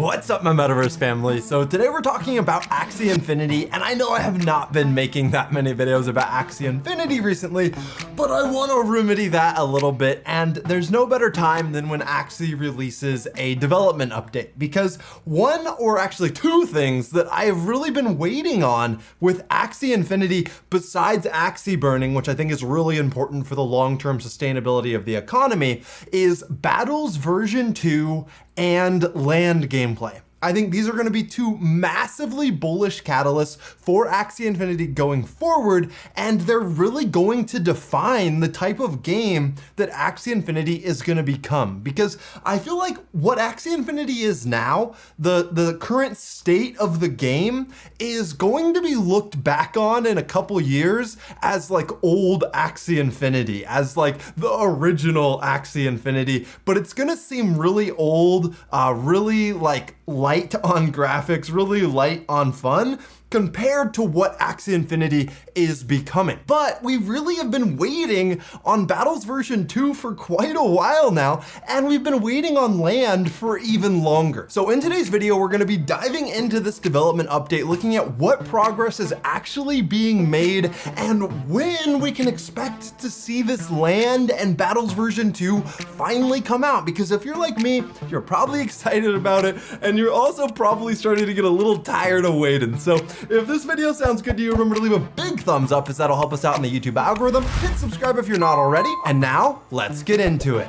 What's up, my Metaverse family? So today we're talking about Axie Infinity, and I know I have not been making that many videos about Axie Infinity recently, but I want to remedy that a little bit, and there's no better time than when Axie releases a development update, because one or actually two things that I have really been waiting on with Axie Infinity, besides Axie burning, which I think is really important for the long-term sustainability of the economy, is Battles version 2 and land gameplay. I think these are going to be two massively bullish catalysts for Axie Infinity going forward, and they're really going to define the type of game that Axie Infinity is going to become. Because I feel like what Axie Infinity is now, the current state of the game, is going to be looked back on in a couple years as like old Axie Infinity, as like the original Axie Infinity, but it's going to seem really old, really like light on graphics, really light on fun, compared to what Axie Infinity is becoming. But we really have been waiting on Battles version 2 for quite a while now, and we've been waiting on land for even longer. So in today's video, we're gonna be diving into this development update, looking at what progress is actually being made and when we can expect to see this land and Battles version 2 finally come out. Because if you're like me, you're probably excited about it, and you're also probably starting to get a little tired of waiting. So if this video sounds good to you, remember to leave a big thumbs up, as that'll help us out in the YouTube algorithm. Hit subscribe if you're not already. And now let's get into it.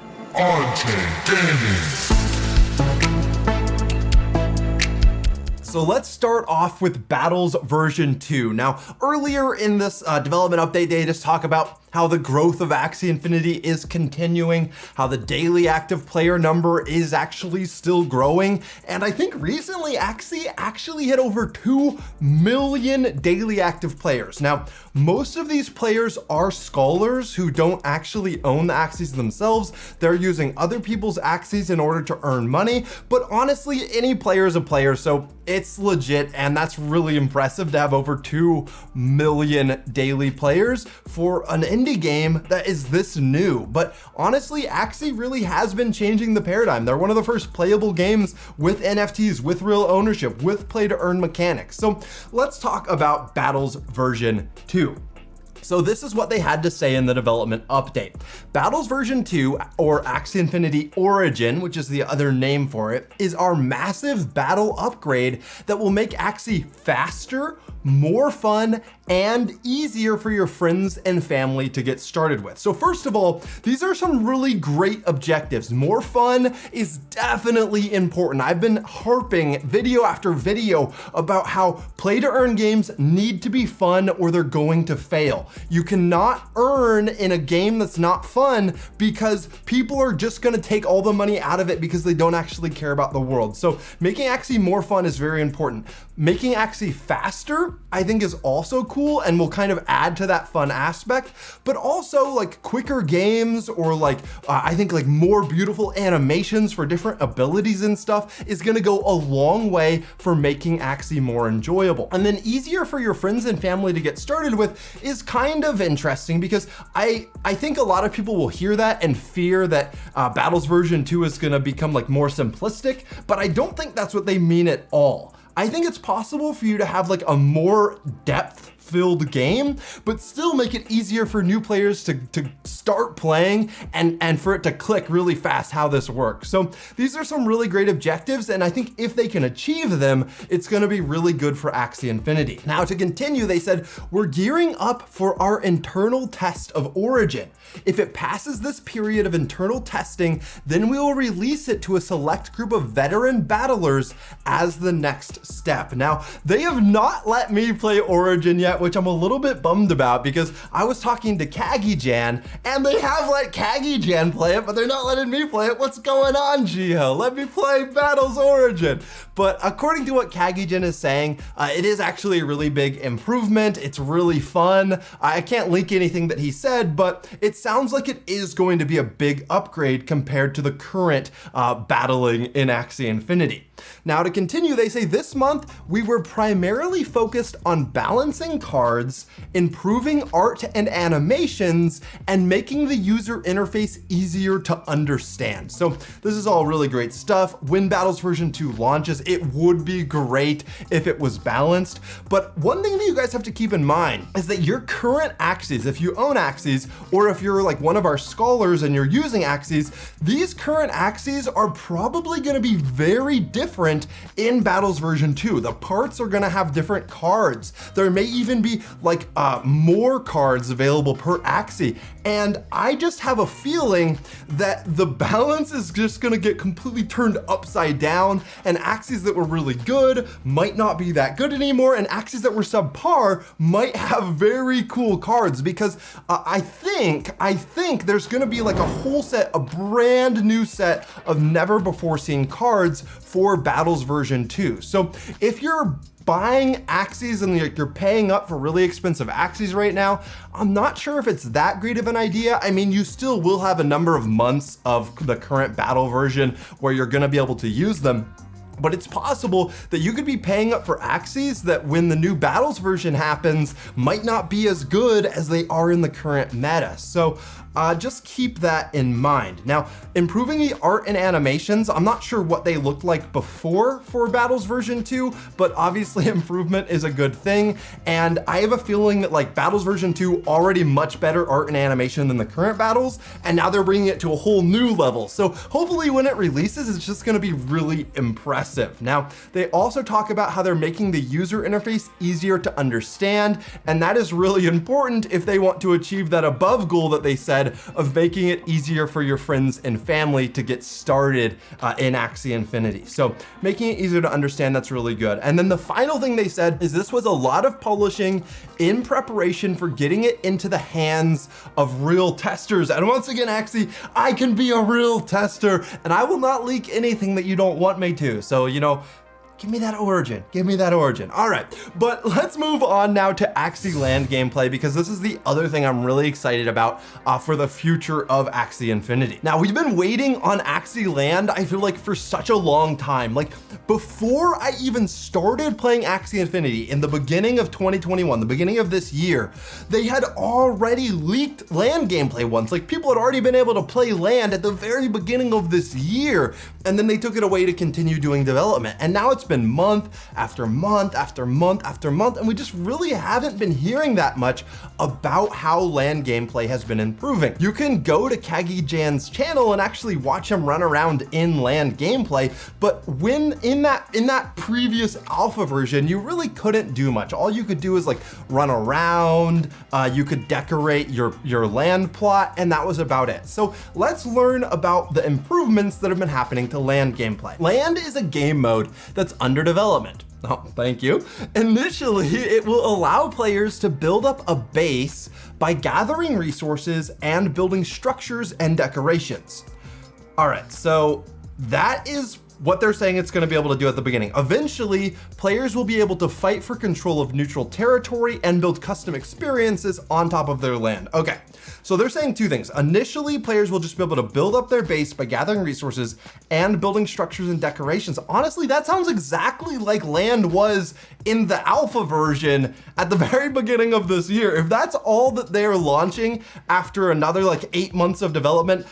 So let's start off with Battles version 2. Now, earlier in this development update, they just talk about how the growth of Axie Infinity is continuing, how the daily active player number is actually still growing. And I think recently Axie actually hit over 2 million daily active players. Now, most of these players are scholars who don't actually own the Axies themselves. They're using other people's Axies in order to earn money. But honestly, any player is a player, so it's legit, and that's really impressive to have over 2 million daily players for an indie game that is this new. But honestly, Axie really has been changing the paradigm. They're one of the first playable games with NFTs, with real ownership, with play to earn mechanics. So let's talk about Battles version 2. So this is what they had to say in the development update. Battles version 2, or Axie Infinity Origin, which is the other name for it, is our massive battle upgrade that will make Axie faster, more fun, and easier for your friends and family to get started with. So first of all, these are some really great objectives. More fun is definitely important. I've been harping video after video about how play to earn games need to be fun or they're going to fail. You cannot earn in a game that's not fun because people are just gonna take all the money out of it because they don't actually care about the world. So making Axie more fun is very important. Making Axie faster, I think, is also cool and will kind of add to that fun aspect, but also like quicker games or like, I think like more beautiful animations for different abilities and stuff is gonna go a long way for making Axie more enjoyable. And then easier for your friends and family to get started with is kind of interesting, because I think a lot of people will hear that and fear that Battles version 2 is gonna become like more simplistic, but I don't think that's what they mean at all. I think it's possible for you to have like a more depth-filled game, but still make it easier for new players to start playing and for it to click really fast how this works. So these are some really great objectives, and I think if they can achieve them, it's gonna be really good for Axie Infinity. Now, to continue, they said, we're gearing up for our internal test of Origin. If it passes this period of internal testing, then we will release it to a select group of veteran battlers as the next step. Now, they have not let me play Origin yet, which I'm a little bit bummed about, because I was talking to KagiJan, and they have let KagiJan play it, but they're not letting me play it. What's going on, Jiho? Let me play Battles Origin. But according to what KagiJan is saying, it is actually a really big improvement. It's really fun. I can't link anything that he said, but it sounds like it is going to be a big upgrade compared to the current battling in Axie Infinity. Now to continue, they say this month we were primarily focused on balancing cards, improving art and animations, and making the user interface easier to understand. So this is all really great stuff. When Battles version 2 launches, it would be great if it was balanced. But one thing that you guys have to keep in mind is that your current Axies, if you own Axies, or if you're like one of our scholars and you're using Axies, these current Axies are probably gonna be very different in Battles version 2. The parts are gonna have different cards. There may even be like more cards available per Axie. And I just have a feeling that the balance is just gonna get completely turned upside down, and Axies that were really good might not be that good anymore, and Axies that were subpar might have very cool cards, because I think there's gonna be like a whole set, a brand new set of never before seen cards for Battles version 2. So if you're buying Axies and you're paying up for really expensive Axies right now, I'm not sure if it's that great of an idea. I mean, you still will have a number of months of the current battle version where you're gonna be able to use them. But it's possible that you could be paying up for Axies that when the new Battles version happens might not be as good as they are in the current meta. So just keep that in mind. Now, improving the art and animations, I'm not sure what they looked like before for Battles version 2, but obviously improvement is a good thing. And I have a feeling that like Battles version 2 already much better art and animation than the current Battles, and now they're bringing it to a whole new level. So hopefully when it releases, it's just gonna be really impressive. Now, they also talk about how they're making the user interface easier to understand, and that is really important if they want to achieve that above goal that they said of making it easier for your friends and family to get started in Axie Infinity. So making it easier to understand, that's really good. And then the final thing they said is this was a lot of polishing in preparation for getting it into the hands of real testers. And once again, Axie, I can be a real tester, and I will not leak anything that you don't want me to. So, you know, give me that origin, give me that origin. All right, but let's move on now to Axie Land gameplay, because this is the other thing I'm really excited about for the future of Axie Infinity. Now, we've been waiting on Axie Land, I feel like, for such a long time. Like, before I even started playing Axie Infinity in the beginning of 2021, the beginning of this year, they had already leaked Land gameplay once. Like, people had already been able to play Land at the very beginning of this year, and then they took it away to continue doing development. And now it's been month after month after month after month, and we just really haven't been hearing that much about how Land gameplay has been improving. You can go to KagiJan's channel and actually watch him run around in Land gameplay, but when in that previous alpha version, you really couldn't do much. All you could do is like run around, you could decorate your land plot, and that was about it. So let's learn about the improvements that have been happening to Land gameplay. Land is a game mode that's under development. Oh, thank you. Initially, it will allow players to build up a base by gathering resources and building structures and decorations. All right, so that is what they're saying it's going to be able to do at the beginning. Eventually, players will be able to fight for control of neutral territory and build custom experiences on top of their land. Okay, so they're saying two things. Initially, players will just be able to build up their base by gathering resources and building structures and decorations. Honestly, that sounds exactly like Land was in the alpha version at the very beginning of this year. If that's all that they're launching after another like 8 months of development,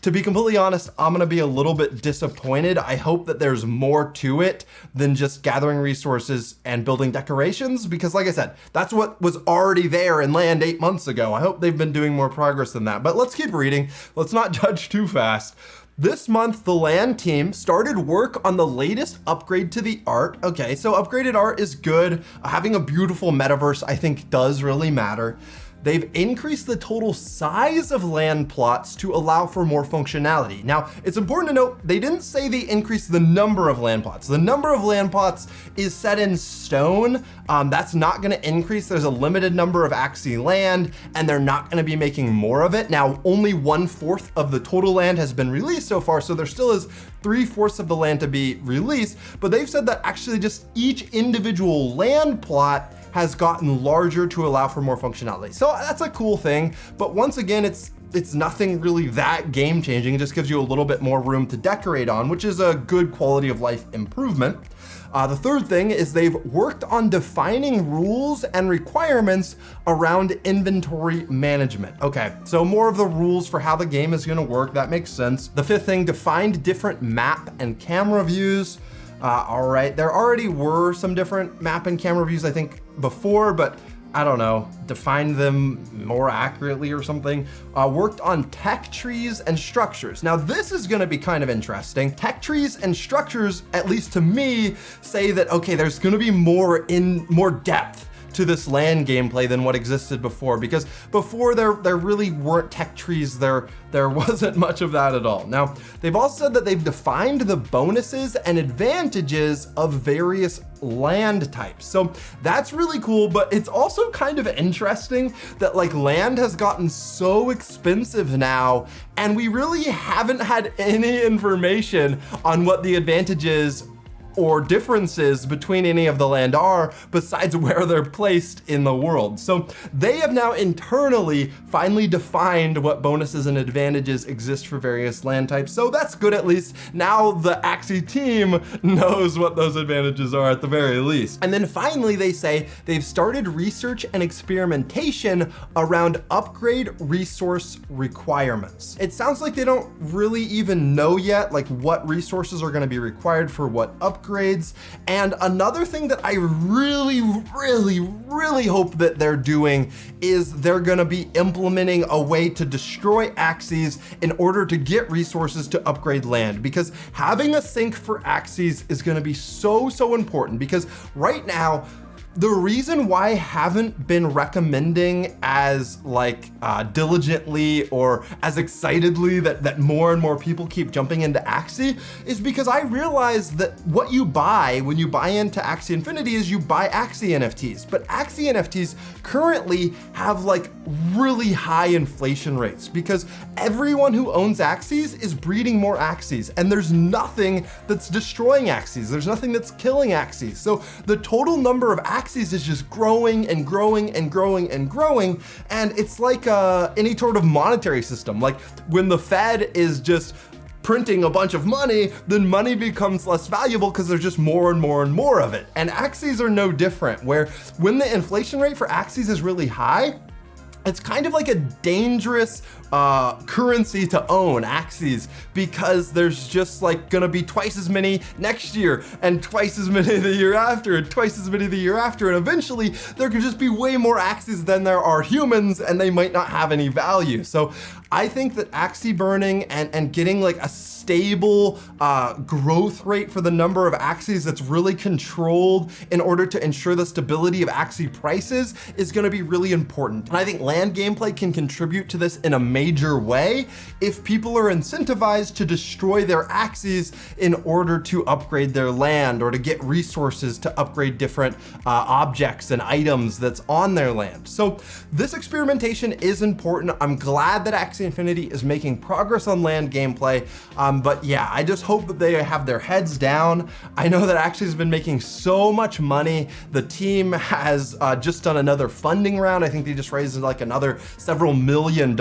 to be completely honest, I'm gonna be a little bit disappointed. I hope that there's more to it than just gathering resources and building decorations, because like I said, that's what was already there in Land 8 months ago. I hope they've been doing more progress than that, but let's keep reading. Let's not judge too fast. This month, the Land team started work on the latest upgrade to the art. Okay, so upgraded art is good. Having a beautiful metaverse, I think, does really matter. They've increased the total size of land plots to allow for more functionality. Now, it's important to note, they didn't say they increased the number of land plots. The number of land plots is set in stone. That's not gonna increase. There's a limited number of Axie land, and they're not gonna be making more of it. Now, only 1/4 of the total land has been released so far, so there still is 3/4 of the land to be released, but they've said that actually just each individual land plot has gotten larger to allow for more functionality. So that's a cool thing, but once again, it's it's nothing really that game changing. It just gives you a little bit more room to decorate on, which is a good quality of life improvement. The third thing is they've worked on defining rules and requirements around inventory management. Okay, so more of the rules for how the game is gonna work, that makes sense. The fifth thing, defined different map and camera views. All right, there already were some different map and camera views, I think, before, but I don't know, define them more accurately or something. Worked on tech trees and structures. Now this is gonna be kind of interesting. Tech trees and structures, at least to me, say that, okay, there's gonna be more depth to this land gameplay than what existed before, because before there really weren't tech trees, there wasn't much of that at all. Now, they've also said that they've defined the bonuses and advantages of various land types. So that's really cool, but it's also kind of interesting that like land has gotten so expensive now, and we really haven't had any information on what the advantages or differences between any of the land are besides where they're placed in the world. So they have now internally finally defined what bonuses and advantages exist for various land types. So that's good, at least. Now the Axie team knows what those advantages are at the very least. And then finally they say they've started research and experimentation around upgrade resource requirements. It sounds like they don't really even know yet like what resources are gonna be required for what upgrades. And another thing that I really hope that they're doing is they're gonna be implementing a way to destroy Axies in order to get resources to upgrade land, because having a sink for Axies is gonna be so important, because right now, the reason why I haven't been recommending as like diligently or as excitedly that more and more people keep jumping into Axie is because I realize that what you buy when you buy into Axie Infinity is you buy Axie NFTs, but Axie NFTs currently have like really high inflation rates because everyone who owns Axies is breeding more Axies, and there's nothing that's destroying Axies. There's nothing that's killing Axies. So the total number of Axies is just growing and growing and growing and growing. And it's like any sort of monetary system. Like when the Fed is just printing a bunch of money, then money becomes less valuable because there's just more and more and more of it. And Axies are no different, where when the inflation rate for Axies is really high, it's kind of like a dangerous currency to own, Axies, because there's just like gonna be twice as many next year and twice as many the year after and twice as many the year after, and eventually there could just be way more Axies than there are humans, and they might not have any value. So I think that Axie burning and getting like a stable growth rate for the number of Axies that's really controlled in order to ensure the stability of Axie prices is gonna be really important. And I think land gameplay can contribute to this in a major way if people are incentivized to destroy their Axies in order to upgrade their land or to get resources to upgrade different objects and items that's on their land. So this experimentation is important. I'm glad that Axie Infinity is making progress on land gameplay. But yeah, I just hope that they have their heads down. I know that Axie has been making so much money. The team has just done another funding round. I think they just raised like another several $1 million.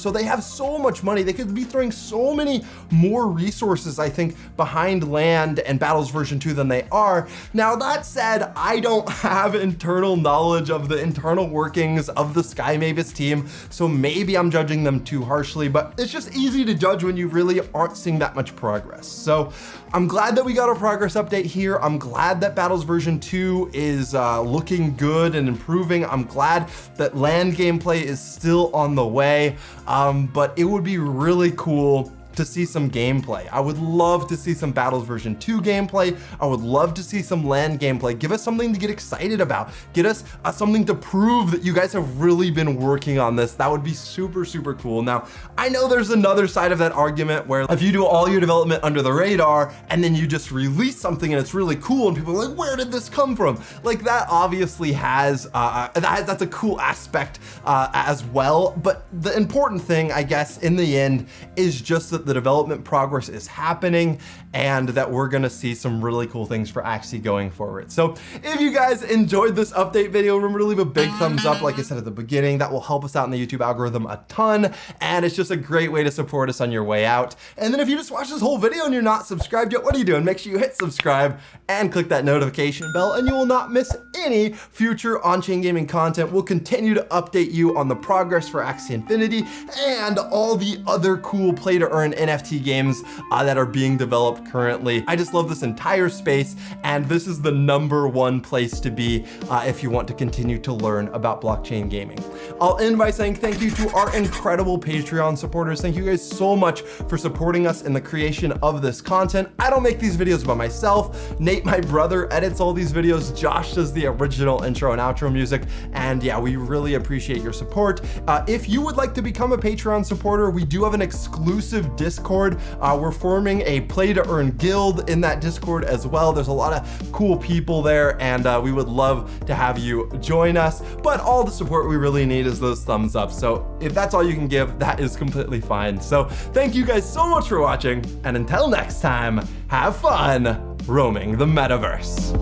So they have so much money. They could be throwing so many more resources, I think, behind land and Battles version 2 than they are. Now that said, I don't have internal knowledge of the internal workings of the Sky Mavis team, so maybe I'm judging them too harshly, but it's just easy to judge when you really aren't seeing that much progress. So I'm glad that we got a progress update here. I'm glad that Battles version 2 is looking good and improving. I'm glad that land gameplay is still on the way, but it would be really cool to see some gameplay. I would love to see some Battles version 2 gameplay. I would love to see some land gameplay. Give us something to get excited about. Get us something to prove that you guys have really been working on this. That would be super cool. Now, I know there's another side of that argument where if you do all your development under the radar and then you just release something and it's really cool and people are like, where did this come from? Like that obviously has, that's a cool aspect as well. But the important thing, I guess, in the end is just that that the development progress is happening and that we're gonna see some really cool things for Axie going forward. So if you guys enjoyed this update video, remember to leave a big thumbs up, like I said at the beginning. That will help us out in the YouTube algorithm a ton, and it's just a great way to support us on your way out. And then if you just watched this whole video and you're not subscribed yet, what are you doing? Make sure you hit subscribe and click that notification bell, and you will not miss any future on-chain gaming content. We'll continue to update you on the progress for Axie Infinity and all the other cool play-to-earn NFT games that are being developed currently. I just love this entire space, and this is the #1 place to be if you want to continue to learn about blockchain gaming. I'll end by saying thank you to our incredible Patreon supporters. Thank you guys so much for supporting us in the creation of this content. I don't make these videos by myself. Nate, my brother, edits all these videos. Josh does the original intro and outro music. And yeah, we really appreciate your support. If you would like to become a Patreon supporter, we do have an exclusive Discord. We're forming a play-to-earn guild in that Discord as well. There's a lot of cool people there, and we would love to have you join us. But all the support we really need is those thumbs up. So if that's all you can give, that is completely fine. So thank you guys so much for watching, and until next time, have fun roaming the metaverse.